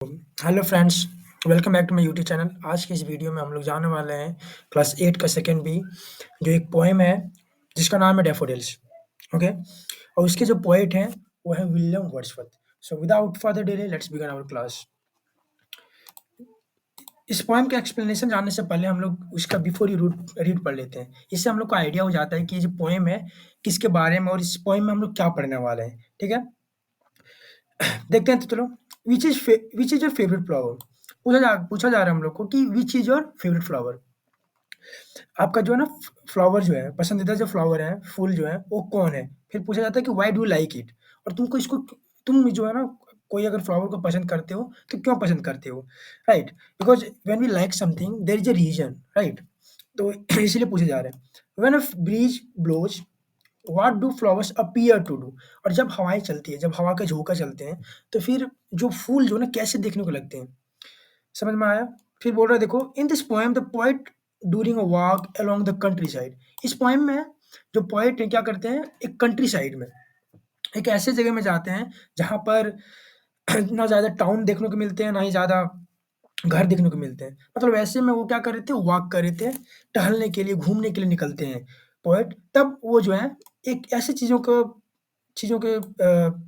Hello friends, welcome back to my YouTube channel. आज की इस वीडियो में हम लोग जानने वाले हैं क्लास 8 का सेकंड बी, जो एक पोएम है जिसका नाम है डैफोडिल्स। ओके, और उसके जो पोएट हैं वो है William Wordsworth. So without further delay let's begin our class. इस पोएम का एक्सप्लेनेशन जानने से पहले हम लोग उसका बिफोर यू रीड पढ़ लेते हैं। इससे हम लोग को आइडिया हो जाता है कि ये जो पोएम है किसके बारे में और इस पोएम में हम लोग क्या पढ़ने वाले हैं। ठीक है, देखते हैं। तो चलो, which is your favourite flower. पूछा जा रहा है हम लोग को कि which is your favourite flower. आपका जो है ना फ्लावर जो है, पसंदीदा जो फ्लावर है, फूल जो है वो कौन है। फिर पूछा जाता है कि why do you like it, और तुम जो है ना कोई अगर फ्लावर को पसंद करते हो तो क्यों पसंद करते हो, right. Because when we like something there is a reason, right. तो इसलिए पूछे जा रहे हैं when a breeze blows what do flowers appear to do. और जब हवाएं चलती है, जब हवा का झोंका चलते हैं, तो फिर जो फूल जो है ना कैसे दिखने को लगते हैं। समझ में आया। फिर बोल रहा है, देखो, in this poem the poet during a walk along the country side. इस पोएम में जो पोएट है क्या करते हैं, एक कंट्री साइड में, एक ऐसे जगह में जाते हैं जहाँ पर ना ज़्यादा टाउन देखने को मिलते हैं, ना ही ज़्यादा घर देखने को मिलते हैं। मतलब ऐसे में वो क्या कर रहे थे, वॉक कर रहे थे, टहलने के लिए, घूमने के लिए निकलते हैं पोएट। तब वो जो है एक ऐसी चीज़ों के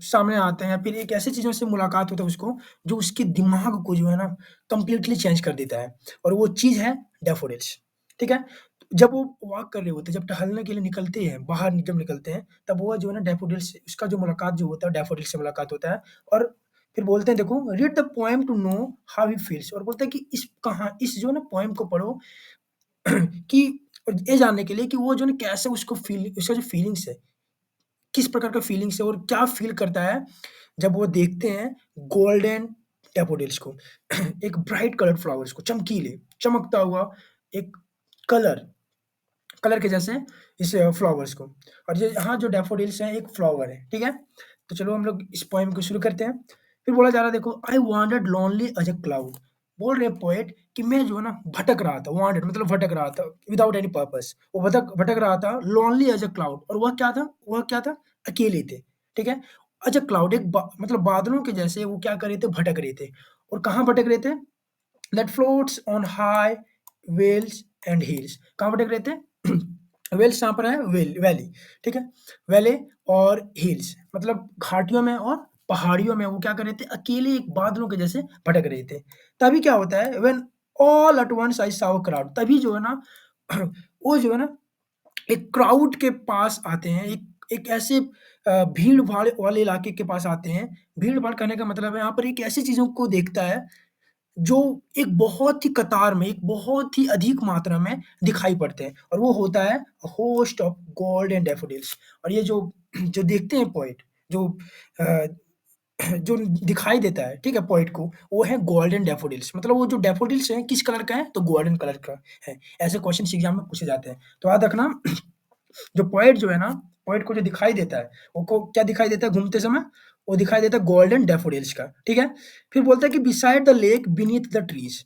सामने आते हैं, या फिर एक ऐसी चीज़ों से मुलाकात होता है उसको, जो उसके दिमाग को जो है ना कंप्लीटली चेंज कर देता है। और वो चीज़ है डैफोडिल्स। ठीक है? जब वो वॉक कर रहे होते हैं, जब टहलने के लिए निकलते हैं, बाहर जब निकलते हैं, तब वो जो है ना डैफोडिल्स, उसका जो मुलाकात जो होता है डैफोडिल्स से मुलाकात होता है। और फिर बोलते हैं, देखो, read the poem to know how he feels. और बोलते हैं कि इस जो है ना पोएम को पढ़ो कि ये जानने के लिए कि वो जो है ना कैसे उसको फील, उसका जो फीलिंग्स है, किस प्रकार का फीलिंग्स है और क्या फ़ील करता है जब वो देखते हैं गोल्डन डैफोडिल्स को। एक ब्राइट कलर्ड फ्लावर्स को, चमकीले, चमकता हुआ एक कलर कलर के जैसे इस फ्लावर्स को। और ये यहाँ जो डैफोडिल्स हैं एक फ्लावर है, ठीक है? तो चलो हम लोग इस पोएम को शुरू करते हैं। फिर बोला जा रहा है, देखो, I wandered lonely as a cloud. बोल रहे हैं पोएट कि मैं जो है ना भटक रहा था, वांडर्ड मतलब भटक रहा था विदाउट एनी पर्पस। वो भटक भटक रहा था लोनली एज़ अ क्लाउड। और वह क्या था? अकेले थे, ठीक है? एज़ अ क्लाउड, मतलब बादलों के जैसे वो क्या कर रहे थे, भटक रहे थे। और कहाँ भटक रहे थे? That floats on high vales and hills. कहाँ भटक रहे थे? वेल्स यहाँ पर है, वैली, ठीक है? वैली और हिल्स मतलब घाटियों में और पहाड़ियों में वो क्या कर रहे थे, अकेले एक बादलों के जैसे भटक रहे थे। तभी क्या होता है, when all at once I saw a crowd. तभी जो है ना वो जो है ना एक क्राउड के पास आते हैं, एक एक ऐसे भीड़-भाड़ वाले इलाके के पास आते हैं। भीड़-भाड़ कहने का मतलब है यहाँ पर एक ऐसी चीज़ों को देखता है जो एक बहुत ही कतार में, एक बहुत ही अधिक मात्रा में दिखाई पड़ते हैं, और वो होता है host of gold and daffodils. और ये जो जो देखते हैं पोएट, जो अ, जो दिखाई देता है, ठीक है, पोएट को, वो है गोल्डन डैफोडिल्स। मतलब वो जो डैफोडिल्स हैं किस कलर का है, तो गोल्डन कलर का है। ऐसे क्वेश्चन एग्जाम में पूछे जाते हैं, तो याद रखना। जो पोएट जो है ना, पोएट को जो दिखाई देता है, वो को क्या दिखाई देता है घूमते समय? वो दिखाई देता है गोल्डन डैफोडिल्स का, ठीक है? फिर बोलता है कि beside the lake beneath the trees.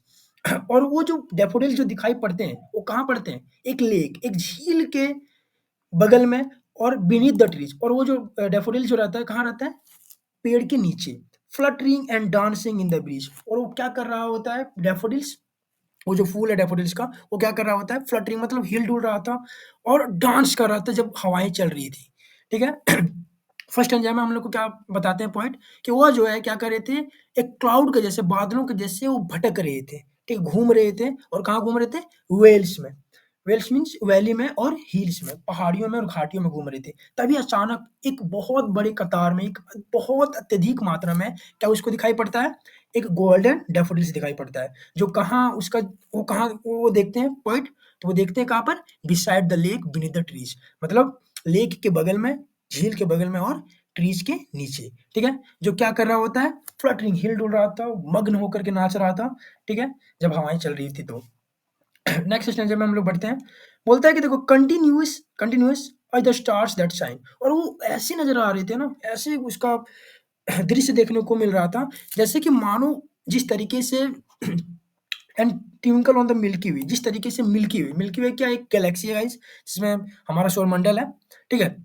और वो जो डैफोडिल्स जो दिखाई पड़ते हैं वो कहाँ पड़ते हैं? एक लेक, एक झील के बगल में, और बीनीथ द ट्रीज। और वो जो डैफोडिल जो रहता है कहाँ रहता है? पेड़ के नीचे, fluttering and dancing in the breeze. और वो क्या कर रहा होता है डैफोडिल्स, वो जो फूल है डैफोडिल्स का, वो क्या कर रहा होता है? फ्लटरिंग मतलब हिल-डुल रहा था और डांस कर रहा था जब हवाएँ चल रही थी, ठीक है? फर्स्ट स्टैंजा में हम लोग को क्या बताते हैं पॉइंट, कि वो जो है क्या कर रहे थे, एक क्लाउड के जैसे, बादलों के जैसे वो भटक रहे थे, ठीक, घूम रहे थे। और कहाँ घूम रहे थे? वेल्स में। वेल्स मीन्स वैली में, और हिल्स में, पहाड़ियों में और घाटियों में घूम रहे थे। तभी अचानक एक बहुत बड़े कतार में, एक बहुत अत्यधिक मात्रा में क्या उसको दिखाई पड़ता है? एक गोल्डन डैफोडिल्स दिखाई पड़ता है, जो कहाँ उसका, वो कहाँ वो देखते हैं पॉइंट, तो वो देखते हैं कहाँ पर? Beside the lake beneath the trees. मतलब लेक के बगल में, झील के बगल में, और ट्रीज के नीचे, ठीक है? जो क्या कर रहा होता है? फ्लटरिंग, हिल डुल रहा था, मग्न होकर के नाच रहा था, ठीक है, जब हवाएं चल रही थी। तो नेक्स्ट स्टेंजा में हम लोग बढ़ते हैं। बोलता है कि देखो, continuous continuous are the stars that shine. और वो ऐसे नजर आ रहे थे ना, ऐसे उसका दृश्य देखने को मिल रहा था, जैसे कि मानो जिस तरीके से and twinkle on the milky way, जिस तरीके से मिल्की वे क्या एक गैलेक्सी है गाइस, जिसमें हमारा सौरमंडल है, ठीक है?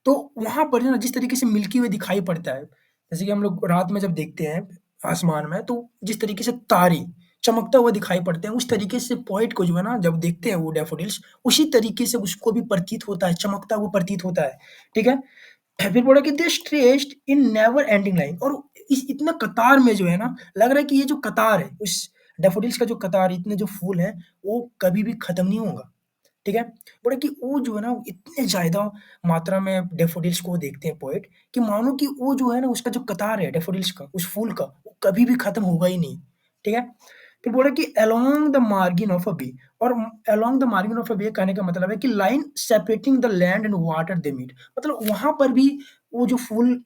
तो वहाँ पर जो है ना जिस तरीके से मिल्की वे दिखाई पड़ता है, जैसे कि हम लोग रात में जब देखते हैं, आसमान में, तो जिस तरीके से तारे चमकता हुआ दिखाई पड़ते हैं, उस तरीके से पोएट को जो है ना जब देखते हैं वो डैफ़ोडिल्स, उसी तरीके से उसको भी प्रतीत होता है, चमकता हुआ प्रतीत होता है, ठीक है? फिर बोला कि they stretched in never ending line, और इस इतना कतार में जो है ना, लग रहा है कि ये जो कतार है, उस डैफ़ोडिल्स का जो कतार, इतने जो फूल हैं, वो कभी भी खत्म नहीं होगा, ठीक है? बोला कि वो जो है ना, इतने ज़्यादा मात्रा में डैफ़ोडिल्स को देखते हैं पोएट, कि मानो कि वो जो है ना, उसका जो कतार है डैफ़ोडिल्स का, उस फूल का, वो कभी भी खत्म होगा ही नहीं, ठीक है? फिर बोला कि along the margin of a bay, और along the margin of a bay कहने का मतलब है कि line separating the land and water they meet, मतलब वहाँ पर भी वो जो फूल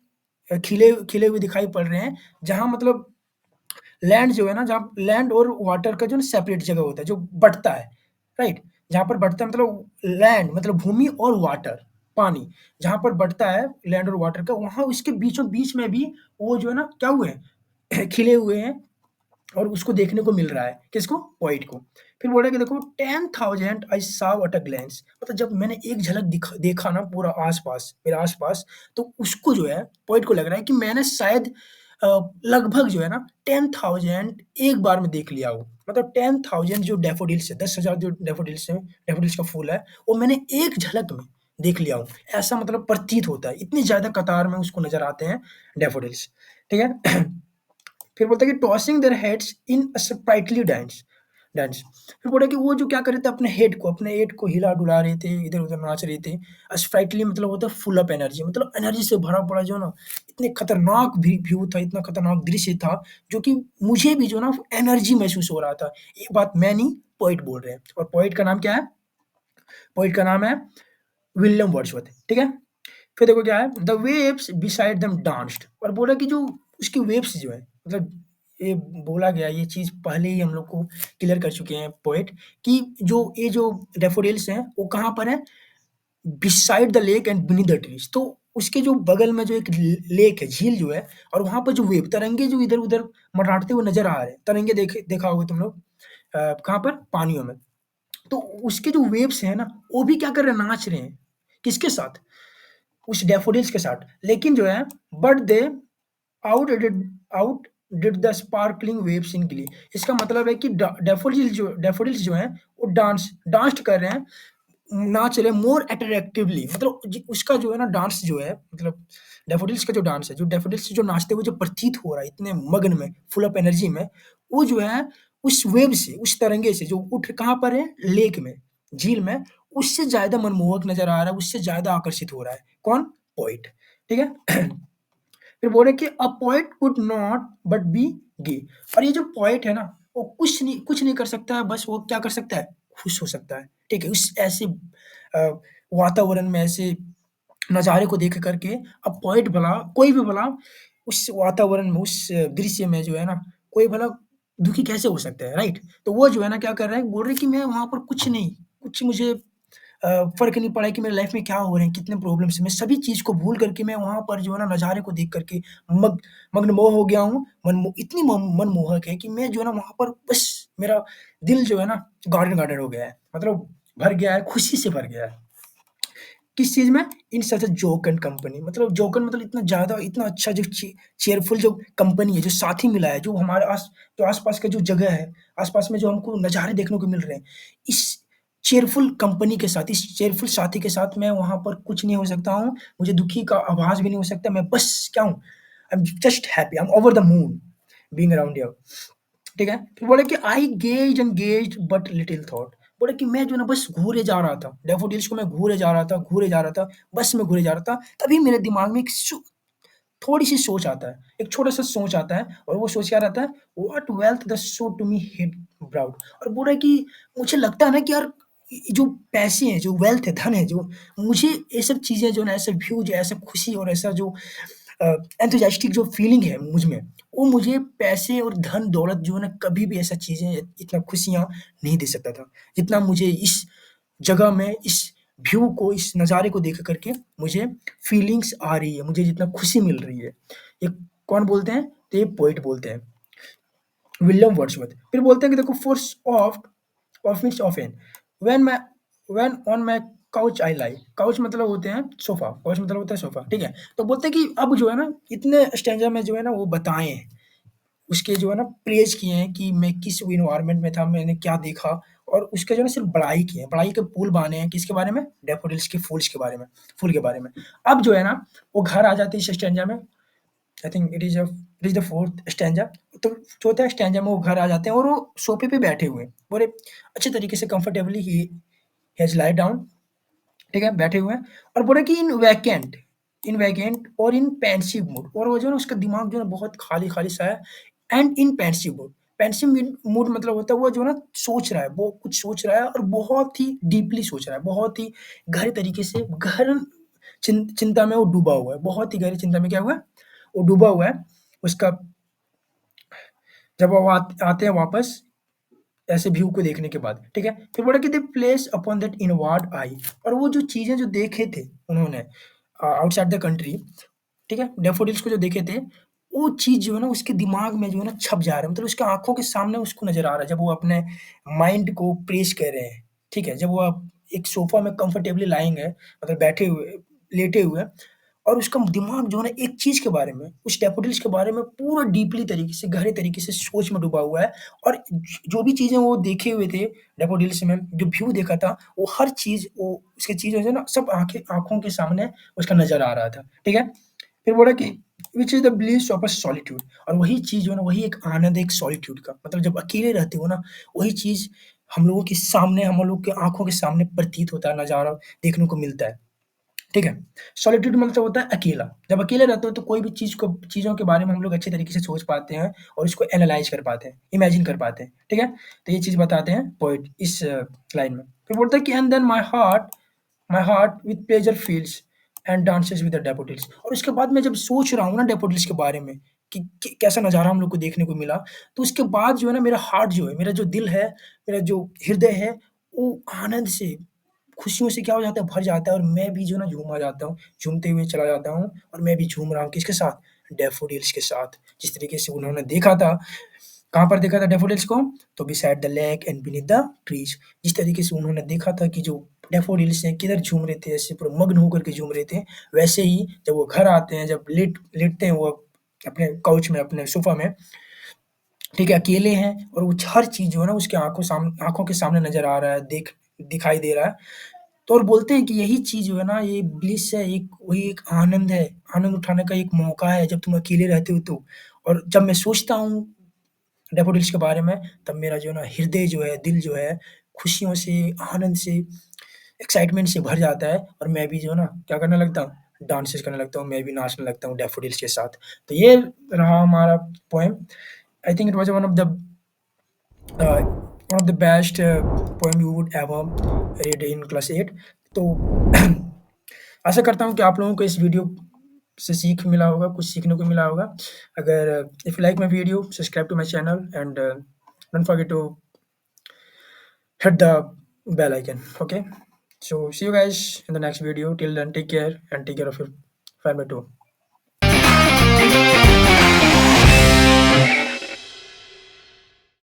खिले खिले हुए दिखाई पड़ रहे हैं, जहाँ मतलब लैंड जो है ना, जहाँ लैंड और वाटर का जो ना सेपरेट जगह होता है, जो बँटता है, राइट? जहाँ पर बँटता है मतलब लैंड मतलब भूमि और वाटर, पानी, जहाँ पर बँटता है लैंड और वाटर का, वहाँ उसके बीचों-बीच में भी वो जो है ना क्या हुए हैं खिले हुए हैं, और उसको देखने को मिल रहा है, किसको? पोएट को। फिर बोल रहा है कि देखो 10,000 I saw at a glance, मतलब जब मैंने एक झलक देखा ना पूरा आस-पास, मेरे आस-पास, तो उसको जो है पोएट को लग रहा है कि मैंने शायद अ, लगभग जो है ना 10,000 एक बार में देख लिया हो। मतलब 10,000 जो डैफ़ोडिल्स है, 10,000 जो डैफ़ोडिल्स हैं, डैफ़ोडिल्स का फूल है, वो मैंने एक झलक में देख लिया हूँ। ऐसा मतलब प्रतीत होता है, इतनी ज़्यादा कतार में उसको नज़र आते हैं डैफ़ोडिल्स, ठीक है? फिर बोलता है कि tossing their heads in a sprightly dance dance. फिर बोला कि वो जो क्या कर रहे थे, अपने हेड को हिला-डुला रहे थे, इधर-उधर नाच रहे थे। स्प्राइटली मतलब होता है फुल ऑफ एनर्जी, मतलब एनर्जी से भरा पड़ा जो ना, इतने खतरनाक व्यू था, इतना खतरनाक दृश्य था, जो कि मुझे भी जो ना एनर्जी महसूस हो रहा था। ये बात मैं नहीं, पोएट बोल रहे हैं, और पोएट का नाम क्या है? पोएट का नाम है विलियम वर्ड्सवर्थ, ठीक है? फिर देखो क्या है, the waves beside them danced, और बोला कि जो उसकी वेव्स जो है, मतलब ये बोला गया, ये चीज़ पहले ही हम लोग को क्लियर कर चुके हैं पोएट, कि जो ये जो डैफोडिल्स हैं वो कहाँ पर हैं? Beside the lake and beneath the trees, तो उसके जो बगल में जो एक लेक है, झील जो है, और वहाँ पर जो वेव तरंगे जो इधर-उधर मंडराते हुए नज़र आ रहे हैं, तरंगे देखा होगा तुम लोग कहाँ पर? पानियों में। तो उसके जो वेव्स हैं ना, वो भी क्या कर रहे हैं? नाच रहे हैं। किसके साथ? उस डैफोडिल्स के साथ। लेकिन जो है, but they outdid outdid the sparkling waves in glee. इसका मतलब है कि डैफोडिल्स जो हैं, वो डांस कर रहे हैं, नाच रहे हैं मोर अट्रैक्टिवली, मतलब उसका जो है ना डांस जो है, मतलब डैफोडिल्स का जो डांस है, जो डैफोडिल्स जो नाचते हुए जो प्रतीत हो रहा है इतने मग्न में, फुल ऑफ एनर्जी में, वो जो है उस वेव से, उस तरंगे से जो उठ कहाँ पर है? लेक में, झील में, उससे ज़्यादा मनमोहक नज़र आ रहा है, उससे ज़्यादा आकर्षित हो रहा है। कौन? पोएट, ठीक है? फिर बोले कि a poet could not but be gay, और ये जो पोएट है ना, वो कुछ नहीं कर सकता है, बस वो क्या कर सकता है? खुश हो सकता है, ठीक है? उस ऐसे वातावरण में, ऐसे नज़ारे को देख कर के, अब पोएट भला, कोई भी भला उस वातावरण में, उस दृश्य में जो है ना, कोई भला दुखी कैसे हो सकता है, राइट? तो वो जो है ना क्या कर रहा है, बोल रहे हैं कि मैं वहाँ पर कुछ नहीं, कुछ मुझे फ़र्क नहीं पड़ा कि मेरी लाइफ़ में क्या हो रहे हैं, कितने प्रॉब्लम्स हैं, मैं सभी चीज़ को भूल कर के मैं वहाँ पर जो है ना नज़ारे को देख कर के मग मग्न-मोह हो गया हूँ। इतनी मनमोहक है कि मैं जो है ना वहाँ पर बस, मेरा दिल जो है ना गार्डन-गार्डन हो गया है। मतलब भर गया है, खुशी से भर गया है। किस चीज़ में? इन सच अ जोक एंड कंपनी, मतलब जोकन मतलब इतना ज़्यादा, इतना अच्छा जो चीयरफुल जो कंपनी है, जो साथी मिला है, जो हमारे जो आस-पास का जो जगह है, आस-पास में जो हमको नज़ारे देखने को मिल रहे हैं, इस चीयरफुल कंपनी के साथ, इस चीयरफुल साथी के साथ मैं वहाँ पर कुछ नहीं हो सकता हूँ, मुझे दुखी का आभास भी नहीं हो सकता, मैं बस क्या हूँ? I am just happy, I am over the moon being around here. ठीक है? फिर बोले कि I gazed and gazed but little thought, बोले कि मैं जो है ना बस घूरे जा रहा था, डैफोडिल्स को मैं घूरे जा रहा था, घूरे जा रहा था, बस मैं घूरे जा रहा था, तभी मेरे दिमाग में एक थोड़ी-सी सोच आता है, एक छोटा-सा सोच आता है, और वो सोच क्या रहता है? What wealth the show to me hit proud, और बोल रहा है कि मुझे लगता है ना कि यार, जो पैसे हैं, जो वेल्थ है, धन है, जो मुझे ये सब चीज़ें जो है ना, ऐसे व्यूज़, ऐसा खुशी और ऐसा जो अ, एंथुसियास्टिक जो फीलिंग है मुझ में, वो मुझे पैसे और धन-दौलत जो है ना, कभी भी ऐसा चीज़ें, इतना खुशियाँ नहीं दे सकता था, जितना मुझे इस जगह में, इस व्यू को, इस नज़ारे को देख कर के मुझे फीलिंग्स आ रही है, मुझे जितना खुशी मिल रही है। ये कौन बोलते हैं? तो ये पोएट बोलते हैं, विलियम वर्ड्सवर्थ। फिर बोलते हैं कि देखो, for soft off means often, when मैं when on my couch I lie, couch मतलब होते हैं सोफ़ा, काउच मतलब होता है सोफ़ा, ठीक है? तो बोलते हैं कि अब जो है ना, इतने स्टैन्ज़ा में जो है ना वो बताएँ हैं, उसके जो है ना प्रेज़ किए हैं कि मैं किस एनवायरनमेंट में था, मैंने क्या देखा और उसके जो है ना सिर्फ़ बड़ाई की है, बड़ाई के पुल बाँधे हैं किसके बारे में? डैफ़ोडिल्स के फूल्स के बारे में फूल के बारे में। अब जो है ना वो घर आ जाते हैं इस स्टैन्ज़ा में, I think it is the 4th stanza. तो चौथा स्टैन्ज़ा में वो घर आ जाते हैं और वो सोफ़े पे बैठे हुए हैं। बड़े अच्छे तरीके से कंफर्टेबली ही हैज़ लाइ डाउन, ठीक है? बैठे हुए हैं और बोला कि इन वैकेंट और इन पेंसिव मूड, और वो जो है ना उसका दिमाग जो है ना बहुत खाली-खाली सा है, and in pensive mood. Pensive mood मतलब होता है वो जो है ना सोच रहा है, वो कुछ सोच रहा है और बहुत ही डीपली सोच रहा है, बहुत ही गहरे तरीके से गहन चिंता में वो डूबा हुआ है। बहुत ही गहरी चिंता में क्या हुआ है? वो डूबा हुआ है। उसका जब वो आते हैं वापस ऐसे व्यू को देखने के बाद, ठीक है? फिर बोला कि दे प्लेस अपॉन दैट इनवर्ड आई, और वो जो चीज़ें जो देखे थे उन्होंने आउटसाइड द कंट्री, ठीक है? डैफोडिल्स को जो देखे थे, वो चीज़ जो है ना उसके दिमाग में जो है ना छप जा रहा है, मतलब उसकी आँखों के सामने उसको नज़र आ रहा है जब वो अपने माइंड को प्रेस कर रहे हैं, ठीक है? जब वो अब एक सोफ़ा में कंफर्टेबली लाइंग है, मतलब बैठे हुए, लेटे हुए हैं, और उसका दिमाग जो है ना एक चीज़ के बारे में, उस डैफोडिल्स के बारे में पूरा डीपली तरीके से, गहरे तरीके से सोच में डूबा हुआ है, और जो भी चीज़ें वो देखे हुए थे डैफोडिल्स में, जो व्यू देखा था, वो हर चीज़ वो उसकी चीज़ें जो है ना सब आँखों के सामने उसका नज़र आ रहा था, ठीक है? फिर बोला कि which is the bliss of a solitude, और वही चीज़ जो है ना, वही एक आनंद है एक सॉलिट्यूड का, मतलब जब अकेले रहते हो ना, वही चीज़ हम लोगों के सामने, हम लोग की आँखों के सामने प्रतीत होता है, नज़ारा देखने को मिलता है। ठीक है? सॉलिट्यूड मतलब होता है अकेला। जब अकेले रहते हो तो कोई भी चीज़ों के बारे में हम लोग अच्छे तरीके से सोच पाते हैं और इसको एनालाइज़ कर पाते हैं, इमेजिन कर पाते हैं, ठीक है? तो ये चीज़ बताते हैं पोएट इस लाइन में। फिर बोलता है कि and then my heart with pleasure feels and dances with the daffodils, और उसके बाद मैं जब सोच रहा हूँ ना डैफोडिल्स के बारे में कि कैसा नज़ारा हम लोग को देखने को मिला, तो उसके बाद जो है ना मेरा हार्ट जो है, मेरा जो दिल है, मेरा जो हृदय है, वो आनंद से, खुशियों से क्या हो जाता है, भर जाता है, और मैं भी जो है ना झूमा जाता हूँ, झूमते हुए चला जाता हूँ, और मैं भी झूम रहा हूँ किसके साथ? डैफोडिल्स के साथ। जिस तरीके से उन्होंने देखा था, कहाँ पर देखा था डैफोडिल्स को? तो beside the lake and beneath the trees. जिस तरीके से उन्होंने देखा था कि जो डैफोडिल्स हैं किधर झूम रहे थे, ऐसे पूरा मग्न होकर के झूम रहे थे, वैसे ही जब वो घर आते हैं, जब लेटते हैं वो अपने काउच में, अपने सोफ़ा में, ठीक है, अकेले हैं, और वो हर चीज़ जो है ना उसकी आँखों के सामने नज़र आ रहा है, दिखाई दे रहा है। तो और बोलते हैं कि यही चीज़ जो है ना, ये ब्लिस है, एक वही एक आनंद है, आनंद उठाने का एक मौका है जब तुम अकेले रहते हो तो। और जब मैं सोचता हूँ डैफोडिल्स के बारे में, तब मेरा जो है ना हृदय जो है, दिल जो है, खुशियों से, आनंद से, एक्साइटमेंट से भर जाता है, और मैं भी जो है ना क्या करने लगता हूँ, डांसेस करने लगता हूँ, मैं भी नाचने लगता हूँ डैफोडिल्स के साथ। तो ये रहा हमारा poem. I think it was one of the best poem you would ever read in class 8। तो आशा करता हूँ कि आप लोगों को इस वीडियो से सीख मिला होगा, कुछ सीखने को मिला होगा। अगर if you like my video, subscribe to my channel and don't forget to hit the bell icon. Okay, so see you guys in the next video. Till then, take care and take care of your family too.